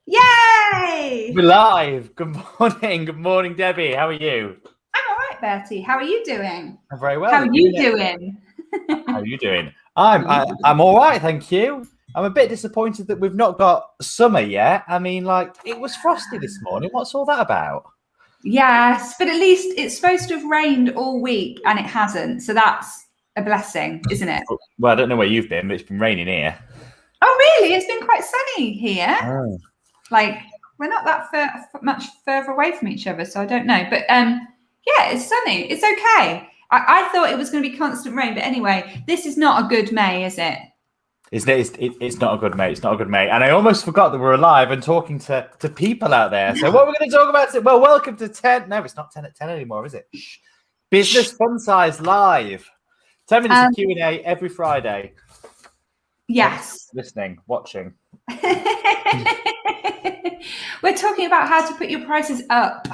Yay! We're live. Good morning. Good morning, Debbie. How are you? I'm all right, Bertie. How are you doing? I'm very well. How are you doing? How are you doing? I'm all right, thank you. I'm a bit disappointed that we've not got summer yet. I mean, like, it was frosty this morning. What's all that about? Yes, but at least it's supposed to have rained all week and it hasn't. So that's a blessing, isn't it? Well, I don't know where you've been, but it's been raining here. Oh, really? It's been quite sunny here. Oh. Like, we're not that much further away from each other, so I don't know. But yeah, it's sunny. It's okay. I thought it was going to be constant rain, but anyway, this is not a good May, is it? It's not a good mate. It's not a good mate. And I almost forgot that we're alive and talking to people out there. So what are we going to talk about today? Well, welcome to 10. No, it's not 10 at 10 anymore, is it? Shh. Business Funsize live. 10 minutes of Q&A every Friday. Yes. Listening, watching. We're talking about how to put your prices up.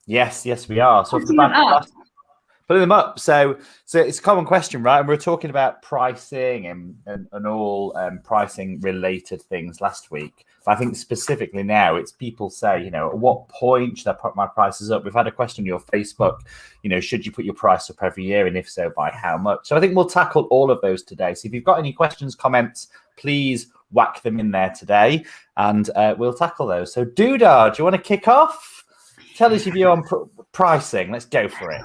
Yes, we are. So putting them up. So it's a common question, right? And we were talking about pricing and all pricing related things last week. But I think specifically now it's people say, at what point should I put my prices up? We've had a question on your Facebook, should you put your price up every year? And if so, by how much? So I think we'll tackle all of those today. So if you've got any questions, comments, please whack them in there today and we'll tackle those. So Doodah, do you want to kick off? Tell us your view on pricing. Let's go for it.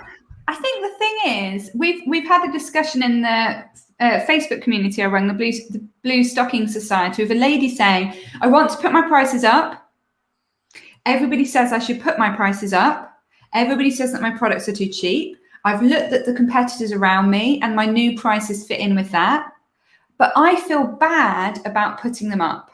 I think the thing is, we've had a discussion in the Facebook community I run, the Blue Stocking Society, with a lady saying, I want to put my prices up. Everybody says I should put my prices up. Everybody says that my products are too cheap. I've looked at the competitors around me and my new prices fit in with that. But I feel bad about putting them up.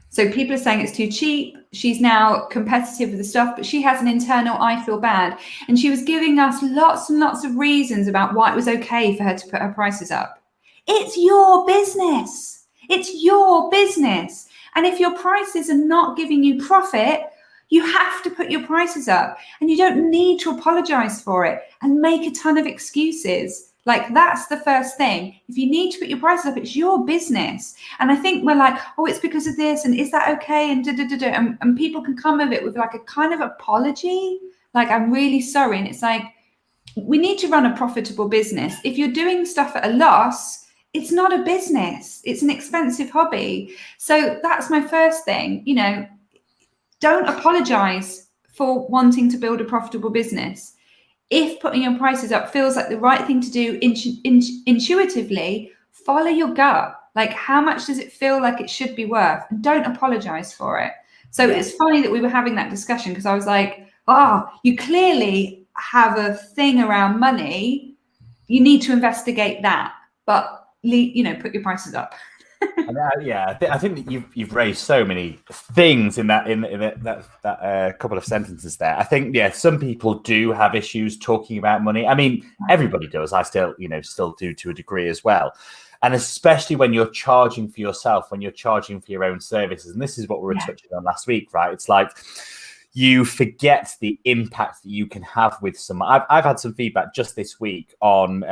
So people are saying it's too cheap. She's now competitive with the stuff, but she has an internal, I feel bad. And she was giving us lots and lots of reasons about why it was okay for her to put her prices up. It's your business. It's your business. And if your prices are not giving you profit, you have to put your prices up. And you don't need to apologize for it and make a ton of excuses. Like, that's the first thing. If you need to put your prices up, it's your business. And I think we're like, oh, it's because of this, and is that okay? And and people can come of it with like a kind of apology, like, I'm really sorry. And it's like, we need to run a profitable business. If you're doing stuff at a loss, it's not a business. It's an expensive hobby. So that's my first thing. Don't apologize for wanting to build a profitable business. If putting your prices up feels like the right thing to do intuitively, follow your gut. Like, how much does it feel like it should be worth? And don't apologize for it. So it's funny that we were having that discussion, because I was like, you clearly have a thing around money. You need to investigate that, but put your prices up. I think that you've raised so many things in that couple of sentences there. I think some people do have issues talking about money. I mean, everybody does. I still do to a degree as well. And especially when you're charging for yourself, when you're charging for your own services. And this is what we were touching on last week, right? It's like you forget the impact that you can have with someone. I've had some feedback just this week on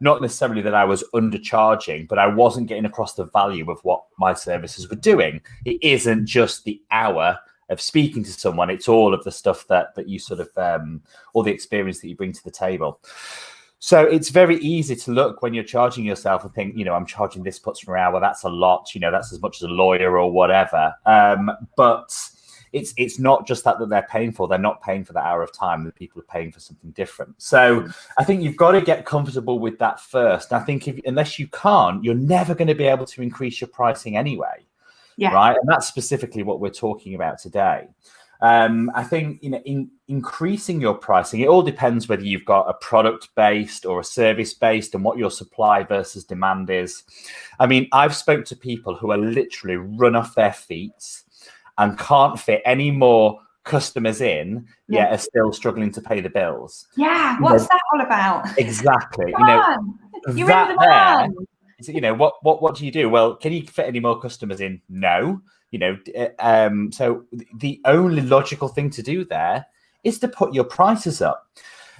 not necessarily that I was undercharging, but I wasn't getting across the value of what my services were doing. It isn't just the hour of speaking to someone. It's all of the stuff that you sort of, all the experience that you bring to the table. So it's very easy to look when you're charging yourself and think, I'm charging this much per hour. That's a lot, that's as much as a lawyer or whatever. But it's not just that they're paying for. They're not paying for that hour of time. The people are paying for something different. So I think you've got to get comfortable with that first. And I think unless you can't, you're never going to be able to increase your pricing anyway. Yeah. Right. And that's specifically what we're talking about today. I think in increasing your pricing, it all depends whether you've got a product-based or a service-based and what your supply versus demand is. I mean, I've spoke to people who are literally run off their feet and can't fit any more customers in, yet are still struggling to pay the bills. Yeah, what's that all about? Exactly. You're in demand. What do you do? Well, can you fit any more customers in? No. So the only logical thing to do there is to put your prices up.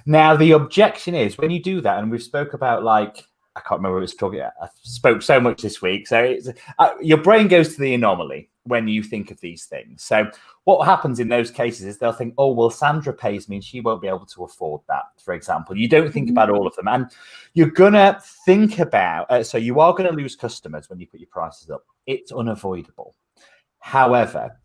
Now, the objection is when you do that, and we've spoke about I can't remember what it was talking about. I spoke so much this week. So your brain goes to the anomaly. when you think of these things. So what happens in those cases is they'll think, oh, well, Sandra pays me and she won't be able to afford that, for example. You don't think about all of them. And you're going to think about, so you are going to lose customers when you put your prices up. It's unavoidable. However,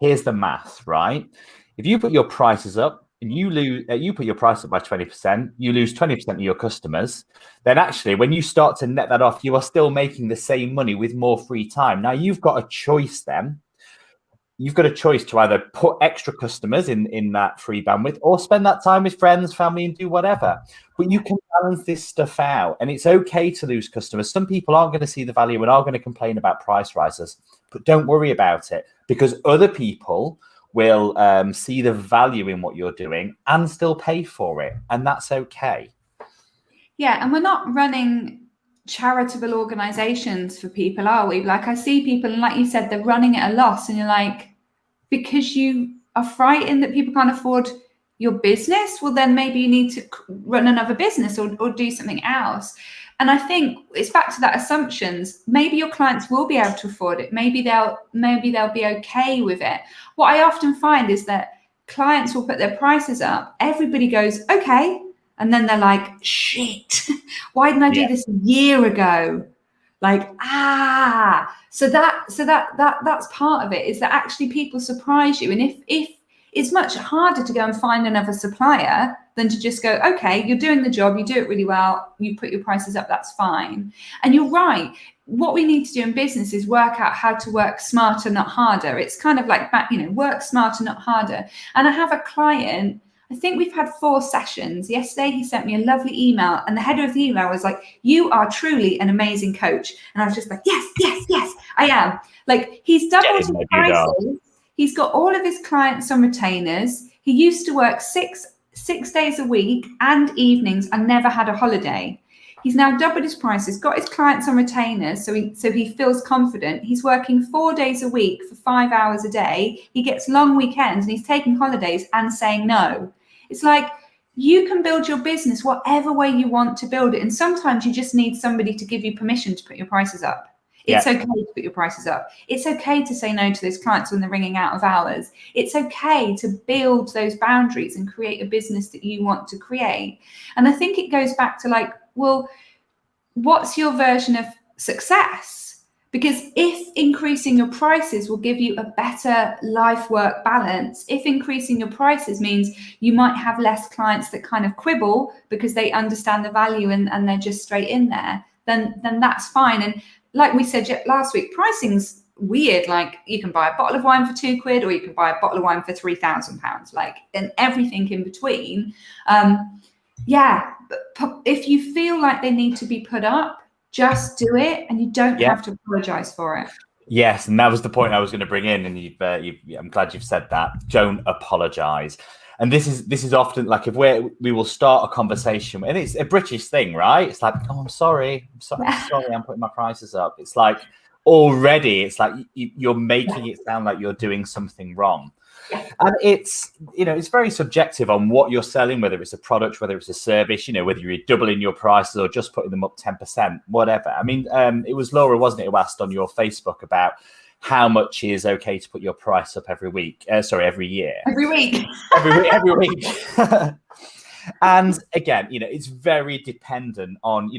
here's the math, right? If you put your prices up, and you put your price up by 20%, you lose 20% of your customers, then actually when you start to net that off, you are still making the same money with more free time. Now you've got a choice then. You've got a choice to either put extra customers in that free bandwidth or spend that time with friends, family, and do whatever. But you can balance this stuff out, and it's okay to lose customers. Some people aren't going to see the value and are going to complain about price rises, but don't worry about it, because other people will see the value in what you're doing and still pay for it. And that's okay. Yeah. And we're not running charitable organizations for people, are we? Like, I see people, and like you said, they're running at a loss. And you're like, because you are frightened that people can't afford your business, well, then maybe you need to run another business or do something else. And I think it's back to that assumptions. Maybe your clients will be able to afford it. Maybe they'll be okay with it. What I often find is that clients will put their prices up. Everybody goes, okay. And then they're like, shit, why didn't I do this a year ago? Like, so that's part of it, is that actually people surprise you. And if it's much harder to go and find another supplier than to just go, okay, you're doing the job, you do it really well, you put your prices up, that's fine. And you're right. What we need to do in business is work out how to work smarter, not harder. It's kind of like, work smarter, not harder. And I have a client, I think we've had 4 sessions. Yesterday, he sent me a lovely email, and the header of the email was like, you are truly an amazing coach. And I was just like, yes, I am. Like, he's doubled his prices. He's got all of his clients on retainers. He used to work six days a week and evenings and never had a holiday. He's now doubled his prices, got his clients on retainers, so he feels confident. He's working 4 days a week for 5 hours a day. He gets long weekends, and he's taking holidays and saying no. It's like, you can build your business whatever way you want to build it. And sometimes you just need somebody to give you permission to put your prices up. It's okay to put your prices up. It's okay to say no to those clients when they're ringing out of hours. It's okay to build those boundaries and create a business that you want to create. And I think it goes back to like, well, what's your version of success? Because if increasing your prices will give you a better life-work balance, if increasing your prices means you might have less clients that kind of quibble because they understand the value and they're just straight in there, then that's fine. And like we said last week, pricing's weird. Like, you can buy a bottle of wine for £2 or you can buy a bottle of wine for £3,000, like, and everything in between. But if you feel like they need to be put up, just do it, and you don't have to apologize for it. Yes, and that was the point I was going to bring in, and I'm glad you've said that. Don't apologize. And this is often like, if we will start a conversation, and it's a British thing, right? It's like, oh, I'm sorry, I'm putting my prices up. It's like, already, it's like you're making it sound like you're doing something wrong. And it's very subjective on what you're selling, whether it's a product, whether it's a service, whether you're doubling your prices or just putting them up 10%, whatever. I mean, it was Laura, wasn't it, who asked on your Facebook about how much is okay to put your price up every week? Every year. Every week. every week. And again, it's very dependent on,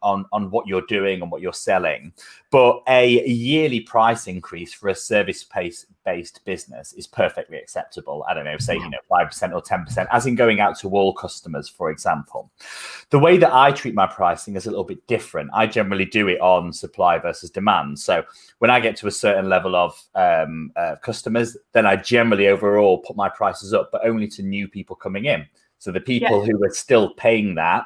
on what you're doing and what you're selling. But a yearly price increase for a service-based business is perfectly acceptable. I don't know, say, 5% or 10%, as in going out to all customers, for example. The way that I treat my pricing is a little bit different. I generally do it on supply versus demand. So when I get to a certain level of customers, then I generally overall put my prices up, but only to new people coming in. So the people who are still paying that,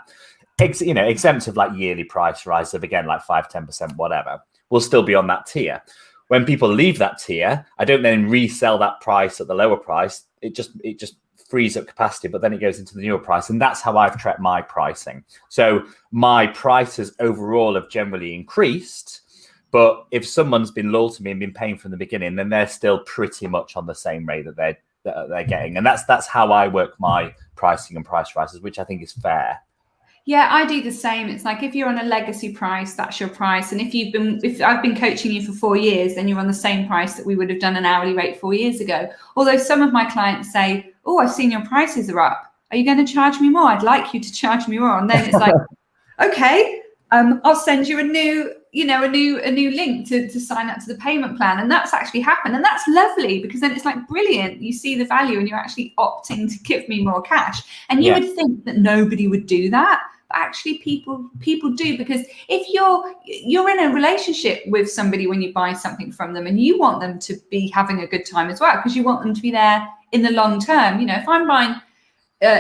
exempt of like yearly price rise of, again, like 5-10%, whatever, will still be on that tier. When people leave that tier, I don't then resell that price at the lower price. It just frees up capacity, but then it goes into the newer price. And that's how I've tracked my pricing. So my prices overall have generally increased. But if someone's been loyal to me and been paying from the beginning, then they're still pretty much on the same rate that they're getting. And that's how I work my pricing and price rises, which I think is fair. Yeah, I do the same. It's like if you're on a legacy price, that's your price. And if I've been coaching you for 4 years, then you're on the same price that we would have done an hourly rate 4 years ago. Although some of my clients say, "Oh, I've seen your prices are up. Are you going to charge me more? I'd like you to charge me more." And then it's like, okay, I'll send you a new link to sign up to the payment plan. And that's actually happened. And that's lovely, because then it's like, brilliant. You see the value and you're actually opting to give me more cash. And you would think that nobody would do that. But actually people do, because if you're in a relationship with somebody when you buy something from them, and you want them to be having a good time as well, because you want them to be there in the long term. If I'm buying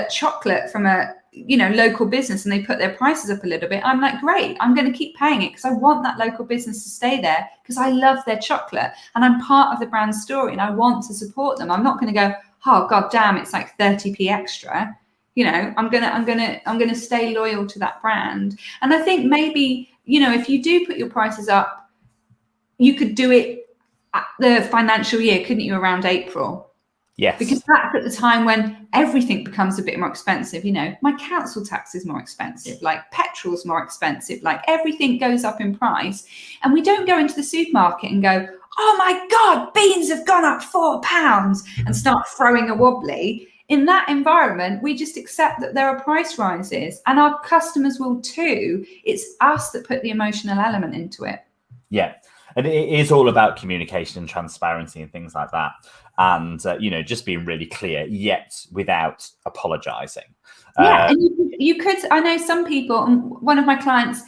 chocolate from a local business and they put their prices up a little bit, I'm like, great, I'm going to keep paying it, because I want that local business to stay there, because I love their chocolate and I'm part of the brand story and I want to support them. I'm not going to go, oh god damn, it's like 30p extra. I'm gonna stay loyal to that brand. And I think maybe if you do put your prices up, you could do it at the financial year, couldn't you, around April? Yes. Because that's at the time when everything becomes a bit more expensive. My council tax is more expensive, like petrol's more expensive, like everything goes up in price. And we don't go into the supermarket and go, oh my God, beans have gone up £4 and start throwing a wobbly. In that environment, we just accept that there are price rises, and our customers will too. It's us that put the emotional element into it. Yeah. And it is all about communication and transparency and things like that. And, just being really clear, yet without apologizing. Yeah, and you could, I know some people, one of my clients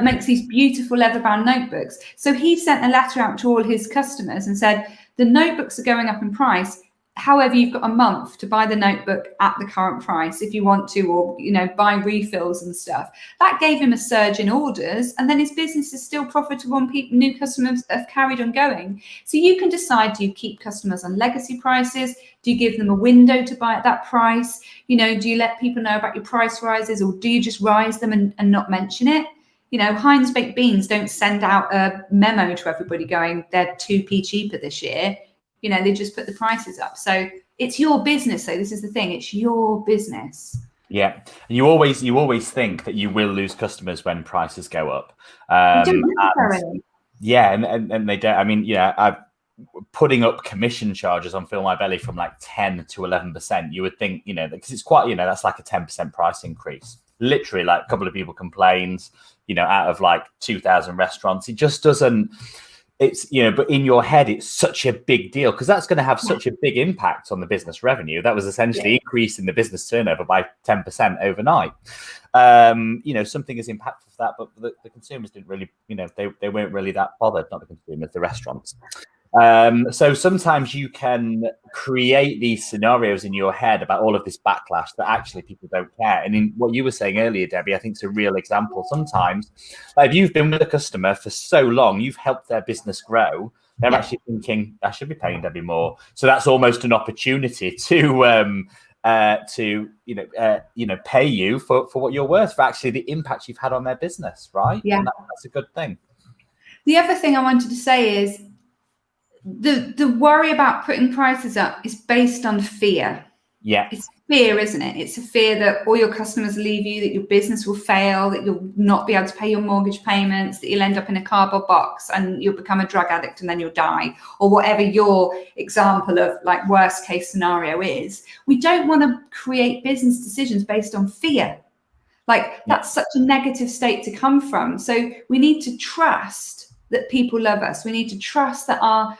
makes these beautiful leather-bound notebooks. So he sent a letter out to all his customers and said, the notebooks are going up in price. However, you've got a month to buy the notebook at the current price if you want to, or, buy refills and stuff. That gave him a surge in orders, and then his business is still profitable and new customers have carried on going. So you can decide, do you keep customers on legacy prices? Do you give them a window to buy at that price? Do you let people know about your price rises, or do you just rise them and not mention it? Heinz Baked Beans don't send out a memo to everybody going, they're 2p cheaper this year. They just put the prices up. So it's your business. So this is the thing. It's your business. Yeah. And you always think that you will lose customers when prices go up. And they don't. I mean, I'm putting up commission charges on Fill My Belly from like 10 to 11%. You would think, because it's quite, that's like a 10% price increase. Literally, like a couple of people complained, out of like 2,000 restaurants. It just doesn't. It's, but in your head, it's such a big deal, because that's going to have such a big impact on the business revenue. That was essentially increasing the business turnover by 10% overnight. Something as impactful for that, but the consumers didn't really, they weren't really that bothered, not the consumers, the restaurants. So sometimes you can create these scenarios in your head about all of this backlash that actually people don't care. And in what you were saying earlier, Debbie, I think it's a real example. Sometimes, like, if you've been with a customer for so long, you've helped their business grow, they're actually thinking, I should be paying Debbie more. So that's almost an opportunity to pay you for what you're worth, for actually the impact you've had on their business, right? Yeah, and that's a good thing. The other thing I wanted to say is, the worry about putting prices up is based on fear. Yeah. It's fear, isn't it? It's a fear that all your customers leave you, that your business will fail, that you'll not be able to pay your mortgage payments, that you'll end up in a cardboard box and you'll become a drug addict and then you'll die, or whatever your example of like worst case scenario is. We don't want to create business decisions based on fear. Like, that's such a negative state to come from. So we need to trust that people love us. We need to trust that our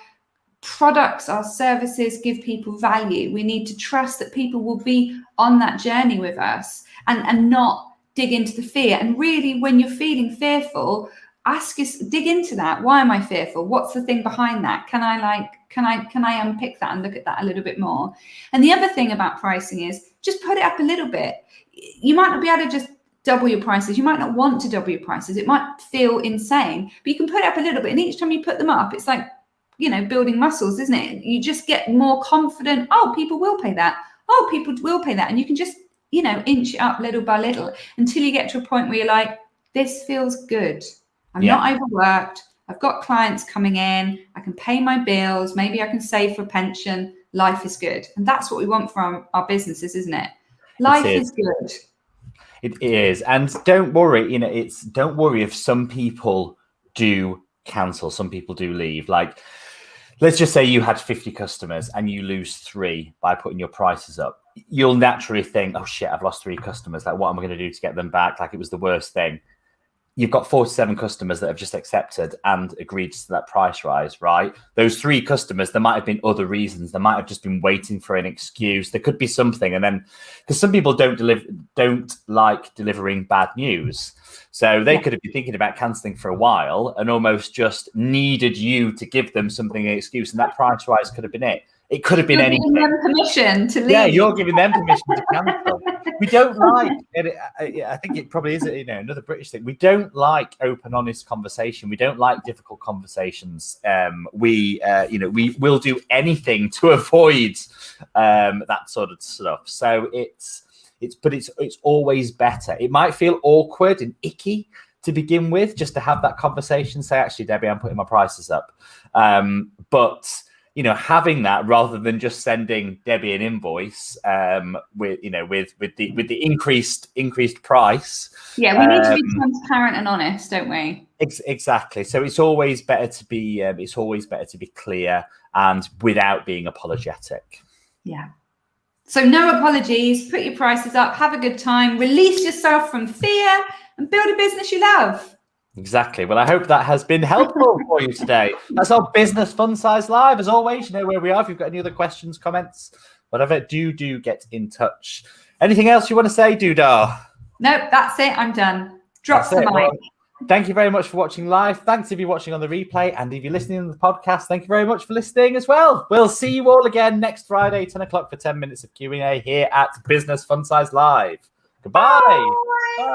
products, our services give people value. We need to trust that people will be on that journey with us and not dig into the fear. And really, when you're feeling fearful, dig into that. Why am I fearful? What's the thing behind that? Can I unpick that and look at that a little bit more? And the other thing about pricing is just put it up a little bit. You might not be able to just double your prices. You might not want to double your prices. It might feel insane, but you can put it up a little bit. And each time you put them up, it's like, building muscles, isn't it? You just get more confident. Oh, people will pay that. Oh, people will pay that. And you can just, inch it up little by little until you get to a point where you're like, this feels good. I'm not overworked. I've got clients coming in. I can pay my bills. Maybe I can save for a pension. Life is good. And that's what we want from our businesses, isn't it? Life is good. It is, and don't worry. Don't worry if some people do cancel. Some people do leave. Like, let's just say you had 50 customers and you lose 3 by putting your prices up. You'll naturally think, "Oh shit, I've lost 3 customers. Like, what am I going to do to get them back? Like, it was the worst thing." You've got 47 customers that have just accepted and agreed to that price rise, right? Those 3 customers, there might have been other reasons. They might have just been waiting for an excuse. There could be something. And then, because some people don't like delivering bad news. So they could have been thinking about cancelling for a while and almost just needed you to give them something, an excuse. And that price rise could have been it. It could have been anything. Giving them permission to leave. Yeah, you're giving them permission to cancel. We don't like, and I think it probably is, another British thing. We don't like open, honest conversation. We don't like difficult conversations. We will do anything to avoid that sort of stuff. So it's always better. It might feel awkward and icky to begin with, just to have that conversation. Say, actually, Debbie, I'm putting my prices up, but having that rather than just sending Debbie an invoice with the increased price. Yeah, we need to be transparent and honest, don't we? Exactly. So it's always better to be clear and without being apologetic. Yeah. So no apologies. Put your prices up. Have a good time. Release yourself from fear and build a business you love. Exactly. Well, I hope that has been helpful for you today. That's our Business Funsize Live. As always, you know where we are. If you've got any other questions, comments, whatever, do get in touch. Anything else you want to say, Dudar? Nope, that's it. I'm done. Drop the mic. Well, thank you very much for watching live. Thanks if you're watching on the replay. And if you're listening on the podcast, thank you very much for listening as well. We'll see you all again next Friday, 10 o'clock for 10 minutes of Q&A here at Business Funsize Live. Goodbye. Bye.